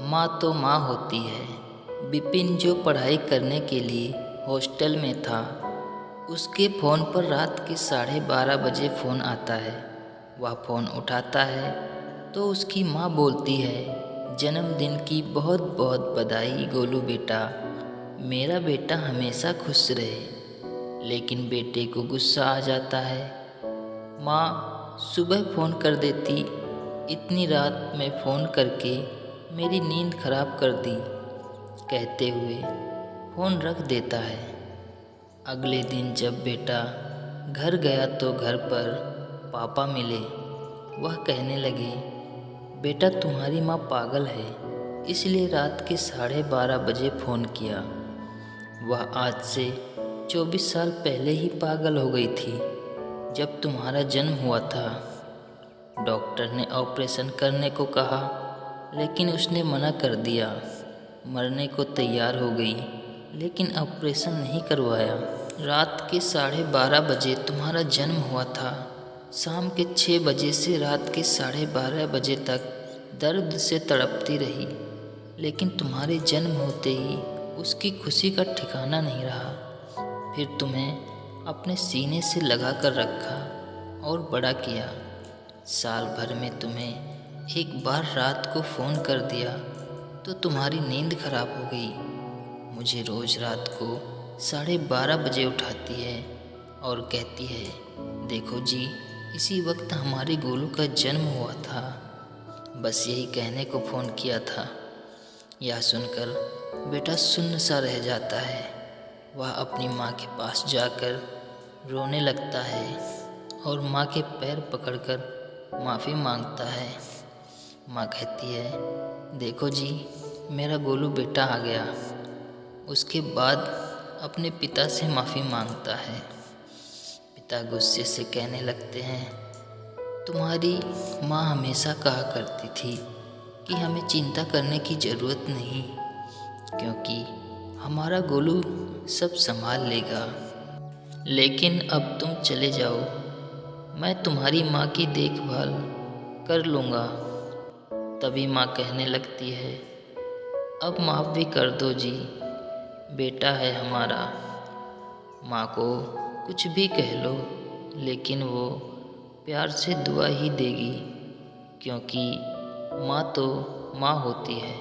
माँ तो माँ होती है। विपिन जो पढ़ाई करने के लिए हॉस्टल में था, उसके फ़ोन पर रात के 12:30 बजे फ़ोन आता है। वह फ़ोन उठाता है तो उसकी माँ बोलती है, जन्मदिन की बहुत बहुत बधाई गोलू बेटा, मेरा बेटा हमेशा खुश रहे। लेकिन बेटे को गुस्सा आ जाता है। माँ सुबह फ़ोन कर देती, इतनी रात में फ़ोन करके मेरी नींद खराब कर दी, कहते हुए फ़ोन रख देता है। अगले दिन जब बेटा घर गया तो घर पर पापा मिले। वह कहने लगे, बेटा तुम्हारी माँ पागल है, इसलिए रात के 12:30 बजे फ़ोन किया। वह आज से 24 साल पहले ही पागल हो गई थी, जब तुम्हारा जन्म हुआ था। डॉक्टर ने ऑपरेशन करने को कहा, लेकिन उसने मना कर दिया। मरने को तैयार हो गई, लेकिन ऑपरेशन नहीं करवाया। रात के 12:30 बजे तुम्हारा जन्म हुआ था। शाम के 6 बजे से रात के 12:30 बजे तक दर्द से तड़पती रही, लेकिन तुम्हारे जन्म होते ही उसकी खुशी का ठिकाना नहीं रहा। फिर तुम्हें अपने सीने से लगा कर रखा और बड़ा किया। साल भर में तुम्हें एक बार रात को फ़ोन कर दिया तो तुम्हारी नींद खराब हो गई। मुझे रोज़ रात को 12:30 बजे उठाती है और कहती है, देखो जी, इसी वक्त हमारे गोलू का जन्म हुआ था। बस यही कहने को फ़ोन किया था। यह सुनकर बेटा सुन्न सा रह जाता है। वह अपनी माँ के पास जाकर रोने लगता है और माँ के पैर पकड़कर माफ़ी मांगता है। माँ कहती है, देखो जी, मेरा गोलू बेटा आ गया। उसके बाद अपने पिता से माफ़ी मांगता है। पिता गुस्से से कहने लगते हैं, तुम्हारी माँ हमेशा कहा करती थी कि हमें चिंता करने की ज़रूरत नहीं, क्योंकि हमारा गोलू सब संभाल लेगा। लेकिन अब तुम चले जाओ, मैं तुम्हारी माँ की देखभाल कर लूँगा। तभी माँ कहने लगती है, अब माफ़ भी कर दो जी, बेटा है हमारा। माँ को कुछ भी कह लो, लेकिन वो प्यार से दुआ ही देगी, क्योंकि माँ तो माँ होती है।